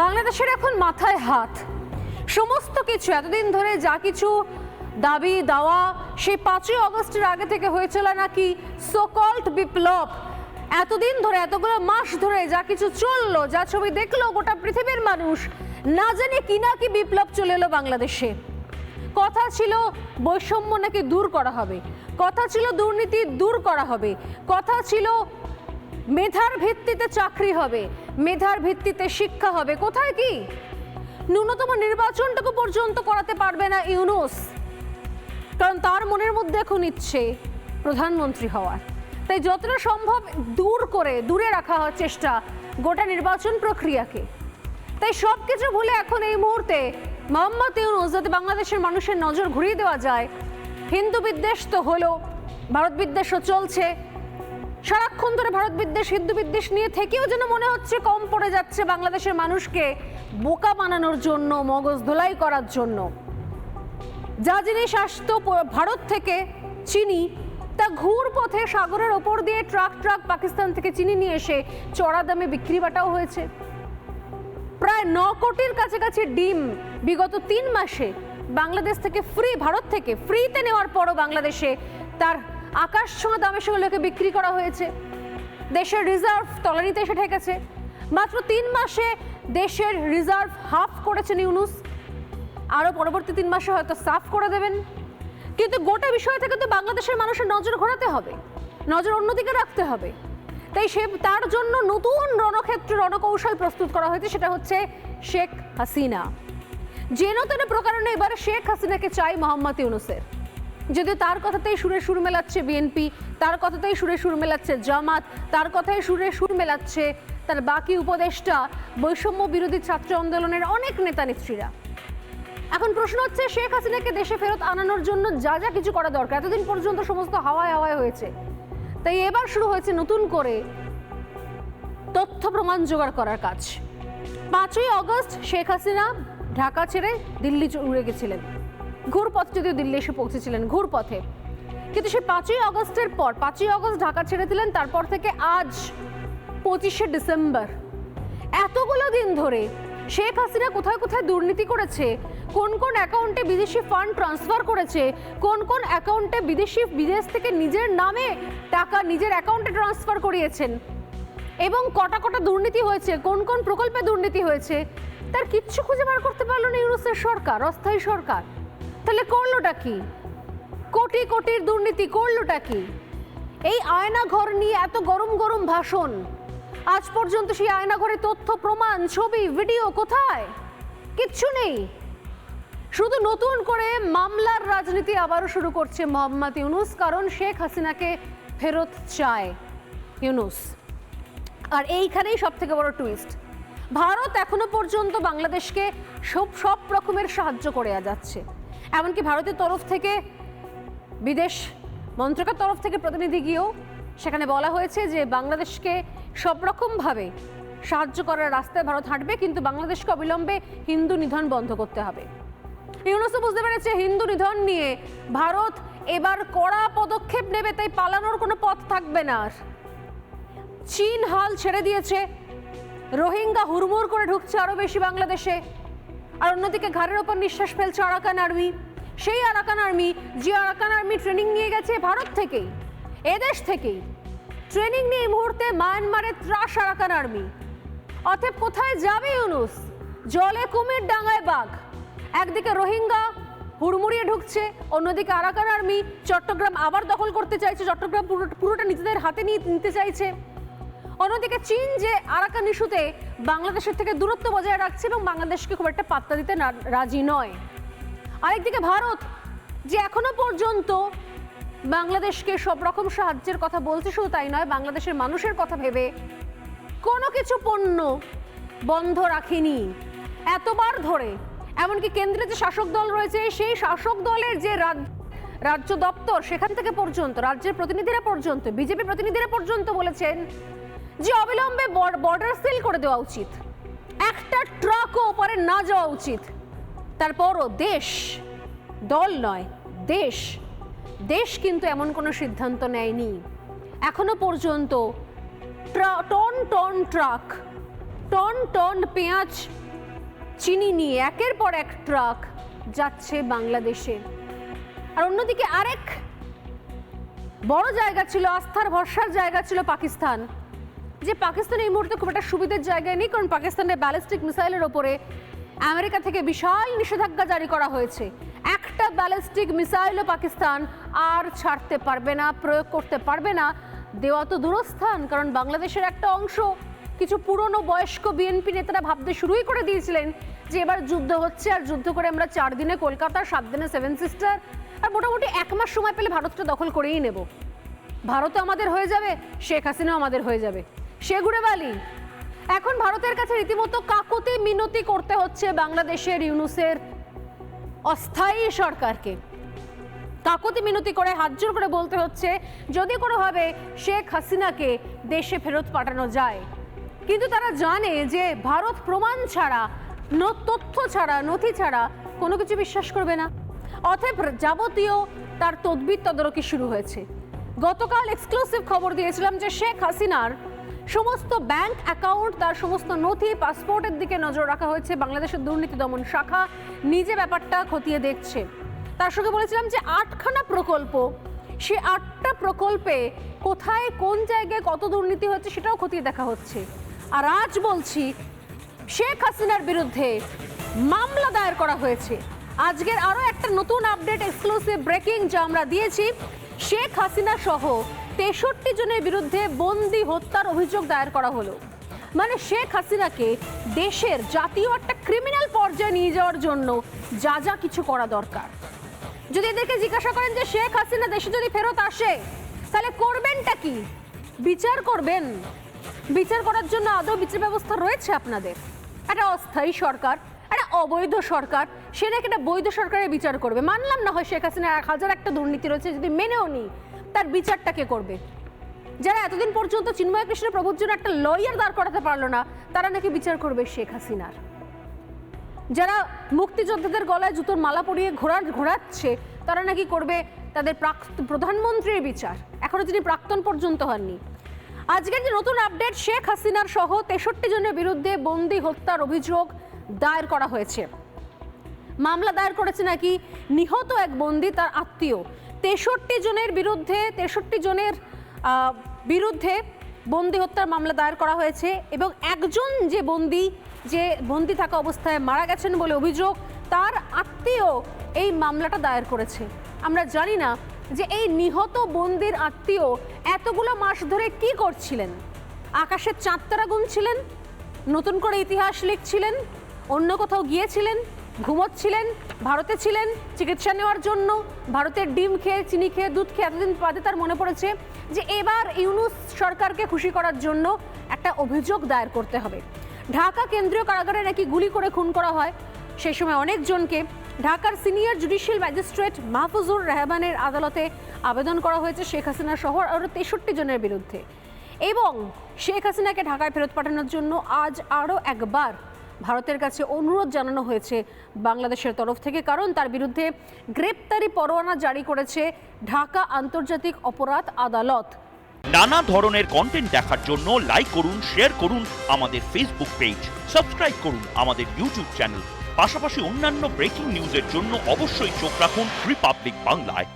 বাংলাদেশের এখন মাথায় হাত। সমস্ত কিছু এতদিন ধরে যা কিছু দাবি দাওয়া সেই 5ই আগস্টের আগে থেকে হয়েছিল নাকি সোকল্ড বিপ্লব, এতদিন ধরে এতগুলো মাস ধরে যা কিছু চললো, যা ছবি দেখলো গোটা পৃথিবীর মানুষ, না জানে কি না কি বিপ্লব চলে এলো বাংলাদেশে। কথা ছিল বৈষম্য নাকি দূর করা হবে, কথা ছিল দুর্নীতি দূর করা হবে, কথা ছিল মেধার ভিত্তিতে চাকরি হবে, মেধার ভিত্তিতে শিক্ষা হবে। কোথায় কি? ন্যূনতম নির্বাচনটুকু পর্যন্ত করাতে পারবে না ইউনূস, কারণ তার মনের মধ্যে এখন ইচ্ছে প্রধানমন্ত্রী হওয়ার। তাই যতটা সম্ভব দূরে রাখা হওয়ার চেষ্টা গোটা নির্বাচন প্রক্রিয়াকে। তাই সব কিছু ভুলে এখন এই মুহূর্তে মোহাম্মদ ইউনূস যাতে বাংলাদেশের মানুষের নজর ঘুরিয়ে দেওয়া যায়। হিন্দু বিদ্বেষ তো হলো, ভারত বিদ্বেষও চলছে, সারাক্ষণ ধরে ভারত বিদ্বেষ হিন্দু বিদ্বেষ নিয়ে থেকেও যেন মনে হচ্ছে কম পড়ে যাচ্ছে বাংলাদেশের মানুষকে বোকা বানানোর জন্য, মগজ ধোলাই করার জন্য। যা জিনিস আসতো ভারত থেকে চিনি, তা ঘুর পথে সাগরের ওপর দিয়ে ট্রাক পাকিস্তান থেকে চিনি নিয়ে এসে চড়া দামে বিক্রি বাটাও হয়েছে। প্রায় 9 কোটির কাছাকাছি ডিম বিগত 3 মাসে বাংলাদেশ থেকে ভারত থেকে ফ্রিতে নেওয়ার পরও বাংলাদেশে তার আকাশ ছোঁয়া দামে সেগুলোকে বিক্রি করা হয়েছে। দেশের রিজার্ভ তলানিতে এসে ঠেকেছে। মাত্র 3 মাসে দেশের রিজার্ভ হাফ করেছেন ইউনূস, আরও পরবর্তী 3 মাসে হয়তো সাফ করে দেবেন। কিন্তু গোটা বিষয় থেকে তো বাংলাদেশের মানুষের নজর ঘোরাতে হবে, নজর অন্যদিকে রাখতে হবে। তাই তার জন্য নতুন রণকৌশল প্রস্তুত করা হয়েছে, সেটা হচ্ছে শেখ হাসিনা। যেন তেন প্রকারণে এবার শেখ হাসিনাকে চাই মোহাম্মদ ইউনূসের। যদিও তার কথাতেই সুর মেলাচ্ছে বিএনপি, তার কথাতেই সুর মেলাচ্ছে জামাত, তার কথাই সুর মেলাচ্ছে তার বাকি উপদেষ্টা, বৈষম্য বিরোধী ছাত্র আন্দোলনের অনেক নেতা নেত্রীরা। এখন প্রশ্ন হচ্ছে শেখ হাসিনাকে দেশে ফেরত আনানোর জন্য যা যা কিছু করা দরকার এতদিন পর্যন্ত সমস্ত হাওয়ায় হয়েছে। তাই এবার শুরু হয়েছে নতুন করে তথ্য প্রমাণ জোগাড় করার কাজ। 5ই আগস্ট শেখ হাসিনা ঢাকা ছেড়ে দিল্লি উড়ে গেছিলেন, ঘুরপথে, যদিও দিল্লি এসে পৌঁছেছিলেন ঘুরপথে। কিন্তু সে 5ই আগস্টের পর 5ই আগস্ট ঢাকা ছেড়ে দিলেন, তারপর থেকে আজ 25শে ডিসেম্বর, এতগুলো দিন ধরে শেখ হাসিনা কোথায় কোথায় দুর্নীতি করেছে, কোন কোন অ্যাকাউন্টে বিদেশি ফান্ড ট্রান্সফার করেছে, কোন কোন অ্যাকাউন্টে বিদেশ থেকে নিজের নামে টাকা নিজের অ্যাকাউন্টে ট্রান্সফার করিয়েছেন, এবং কটা দুর্নীতি হয়েছে, কোন কোন প্রকল্পে দুর্নীতি হয়েছে, তার কিচ্ছু খুঁজে বার করতে পারলো না ইউনূসের সরকার, অস্থায়ী সরকার। তাহলে করলোটা কি? কোটি কোটির দুর্নীতি করলোটা কি? এই আয়নাঘর নিয়ে এত গরম ভাষণ, আজ পর্যন্ত সেই আয়নাঘরে তথ্য প্রমাণ ছবি ভিডিও কোথায়? কিচ্ছু নেই। শুধু নতুন করে মামলার রাজনীতি আবারও শুরু করছে মোহাম্মদ ইউনূস, কারণ শেখ হাসিনাকে ফেরত চায় ইউনূস। আর এইখানেই সব থেকে বড় টুইস্ট, ভারত এখনো পর্যন্ত বাংলাদেশকে সব রকমের সাহায্য করে যাচ্ছে। এমনকি ভারতের তরফ থেকে, বিদেশ মন্ত্রকের তরফ থেকে প্রতিনিধি গিয়েও সেখানে বলা হয়েছে যে বাংলাদেশকে সব রকমভাবে সাহায্য করার রাস্তায় ভারত হাঁটবে, কিন্তু বাংলাদেশকে অবিলম্বে হিন্দু নিধন বন্ধ করতে হবে। ইউনূসও বুঝতে পেরেছে হিন্দু নিধন নিয়ে ভারত এবার কড়া পদক্ষেপ নেবে, তাই পালানোর কোনো পথ থাকবে না। চীন হাল ছেড়ে দিয়েছে, রোহিঙ্গা হুড়মুড় করে ঢুকছে আরো বেশি বাংলাদেশে, আর অন্যদিকে ঘাড়ের ওপর নিঃশ্বাস ফেলছে আরাকান আর্মি। সেই আরাকান আর্মি, যে আরাকান আর্মি ট্রেনিং নিয়ে গেছে ভারত থেকেই, এদেশ থেকেই ট্রেনিং নিয়ে এই মুহূর্তে মায়ানমারে ত্রাস আরাকান আর্মি। অতএব কোথায় যাবে ইউনূস? জলে কুমির, ডাঙায় বাঘ। একদিকে রোহিঙ্গা হুড়মুড়িয়ে ঢুকছে, অন্যদিকে আরাকান আর্মি চট্টগ্রাম আবার দখল করতে চাইছে, চট্টগ্রাম পুরোটা নিজেদের হাতে নিতে চাইছে। অন্যদিকে চীন যে আরাকান ইস্যুতে বাংলাদেশের থেকে দূরত্ব বজায় রাখছে এবং বাংলাদেশকে খুব একটা পাত্তা দিতে রাজি নয়। আরেকদিকে ভারত যে এখনো পর্যন্ত বাংলাদেশকে সব রকম সাহায্যের কথা বলছে, শুধু তাই নয়, বাংলাদেশের মানুষের কথা ভেবে কোনো কিছু পণ্য বন্ধ রাখেনি এতবার ধরে। এমনকি কেন্দ্রে যে শাসক দল রয়েছে, সেই শাসক দলের যে রাজ্য দপ্তর, সেখান থেকে পর্যন্ত রাজ্যের প্রতিনিধিরা পর্যন্ত, বিজেপি প্রতিনিধিরা পর্যন্ত বলেছেন যে অবিলম্বে বর্ডার সিল করে দেওয়া উচিত, একটা ট্রাকও ওপারে না যাওয়া উচিত। তারপরও দল নয়, দেশ কিন্তু এমন কোনো সিদ্ধান্ত নেয়নি এখনো পর্যন্ত। Ton ton truck, ton ton পেঁয়াজ চিনি নিয়ে একের পর এক ট্রাক যাচ্ছে বাংলাদেশে। আর অন্যদিকে আরেক বড় জায়গা ছিল, আস্থার ভরসার জায়গা ছিল পাকিস্তান, যে পাকিস্তান এই মুহূর্তে খুব একটা সুবিধার জায়গায় নেই, কারণ পাকিস্তানের ব্যালিস্টিক মিসাইলের ওপরে আমেরিকা থেকে বিশাল নিষেধাজ্ঞা জারি করা হয়েছে। একটা ব্যালিস্টিক মিসাইলও পাকিস্তান আর ছাড়তে পারবে না, প্রয়োগ করতে পারবে না। দেওয়া তো দূরস্থান, কারণ বাংলাদেশের একটা অংশ কিছু পুরনো বয়স্ক বিএনপি নেতারা ভাবতে শুরুই করে দিয়েছিলেন যে এবার যুদ্ধ হচ্ছে, আর যুদ্ধ করে আমরা 4 দিনে কলকাতা, 7 দিনে সেভেন সিস্টার, আর মোটামুটি 1 মাস সময় পেলে ভারতটা দখল করেই নেব। ভারতও আমাদের হয়ে যাবে, শেখ হাসিনাও আমাদের হয়ে যাবে। সেগুড়ে বালি। এখন ভারতের কাছে রীতিমতো কাকুতি মিনতি করতে হচ্ছে বাংলাদেশের ইউনূসের অস্থায়ী সরকারকে। কাকুতি মিনতি করে হাত জোর করে বলতে হচ্ছে যদি কোনোভাবে শেখ হাসিনাকে দেশে ফেরত পাঠানো যায়। কিন্তু তারা জানে যে ভারত প্রমাণ ছাড়া, তথ্য ছাড়া, নথি ছাড়া কোনো কিছু বিশ্বাস করবে না। অতএব যাবতীয় তার তদবির তদারকি শুরু হয়েছে। গতকাল এক্সক্লুসিভ খবর দিয়েছিলাম যে শেখ হাসিনার সমস্ত ব্যাংক অ্যাকাউন্ট, তার সমস্ত নথি, পাসপোর্টের দিকে নজর রাখা হয়েছে। বাংলাদেশের দুর্নীতি দমন শাখা নিজে ব্যাপারটা খতিয়ে দেখছে। তার সঙ্গে বলেছিলাম যে 8খানা প্রকল্প, সে 8টা প্রকল্পে কোথায় কোন জায়গায় কত দুর্নীতি হচ্ছে সেটাও খতিয়ে দেখা হচ্ছে। আর আজ বলছি শেখ হাসিনার বিরুদ্ধে মামলা দায়ের করা হয়েছে। আজকের আরও একটা নতুন আপডেট, এক্সক্লুসিভ ব্রেকিং যা আমরা দিয়েছি, শেখ হাসিনা সহ 63 জনের বিরুদ্ধে বন্দি হত্যার অভিযোগ দায়ের করা হলো। মানে শেখ হাসিনাকে দেশের জাতীয় একটা ক্রিমিনাল পর্যায়ে নিয়ে যাওয়ার জন্য যা যা কিছু করা দরকার। যদি এদেরকে জিজ্ঞাসা করেন যে শেখ হাসিনা দেশে যদি ফেরত আসে তাহলে করবেনটা কি, বিচার করবেন, বিচার করার জন্য আদৌ বিচার ব্যবস্থা রয়েছে আপনাদের? একটা অস্থায়ী সরকার, একটা অবৈধ সরকার, সে নাকি একটা বৈধ সরকারের বিচার করবে। মানলাম না হয় শেখ হাসিনার 1001টা দুর্নীতি রয়েছে, যদি মেনেও নিই, তার বিচারটা কে করবে? যারা এতদিন পর্যন্ত চিন্ময় কৃষ্ণ প্রভুর জন্য একটা লয়ার দাঁড় করাতে পারলো না, তারা নাকি বিচার করবে শেখ হাসিনার। যারা মুক্তিযোদ্ধাদের গলায় জুতোর মালা পরিয়ে ঘোরাচ্ছে, তারা নাকি করবে তাদের প্রধানমন্ত্রীর বিচার, এখনো তিনি প্রাক্তন পর্যন্ত হননি। আজকের যে নতুন আপডেট, শেখ হাসিনার সহ 63 জনের বিরুদ্ধে বন্দি হত্যার অভিযোগ দায়ের করা হয়েছে। মামলা দায়ের করেছে নাকি নিহত এক বন্দি, তার আত্মীয়। 63 জনের বিরুদ্ধে বন্দি হত্যার মামলা দায়ের করা হয়েছে এবং একজন যে বন্দি থাকা অবস্থায় মারা গেছেন বলে অভিযোগ, তার আত্মীয় এই মামলাটা দায়ের করেছে। আমরা জানি না যে এই নিহত বন্দির আত্মীয় এতগুলো মাস ধরে কি করছিলেন। আকাশের চাঁদ তারা গুনছিলেন, নতুন করে ইতিহাস লিখছিলেন, অন্য কোথাও গিয়েছিলেন, ঘুমোচ্ছিলেন, ভারতে ছিলেন চিকিৎসা নেওয়ার জন্য, ভারতের ডিম খেয়ে, চিনি খেয়ে, দুধ খেয়ে এতদিন বাদে তার মনে পড়েছে যে এবার ইউনূস সরকারকে খুশি করার জন্য একটা অভিযোগ দায়ের করতে হবে। ঢাকা কেন্দ্রীয় কারাগারে নাকি গুলি করে খুন করা হয়, সেই সময় অনেকজনকে। ঢাকার সিনিয়র জুডিশিয়াল ম্যাজিস্ট্রেট মাহফুজুর রহমানের আদালতে আবেদন করা হয়েছে শেখ হাসিনা সহ আরও 63 জনের বিরুদ্ধে। এবং শেখ হাসিনাকে ঢাকায় ফেরত পাঠানোর জন্য আজ আরও একবার ভারতের কাছে অনুরোধ জানানো হয়েছে বাংলাদেশের তরফ থেকে, কারণ তার বিরুদ্ধে গ্রেপ্তারি পরোয়ানা জারি করেছে ঢাকা আন্তর্জাতিক অপরাধ আদালত। নানা ধরনের কন্টেন্ট দেখার জন্য লাইক করুন, শেয়ার করুন আমাদের ফেসবুক পেজ, সাবস্ক্রাইব করুন আমাদের ইউটিউব চ্যানেল। পাশাপাশি অন্যান্য ব্রেকিং নিউজের জন্য অবশ্যই চোখ রাখুন রিপাবলিক বাংলায়।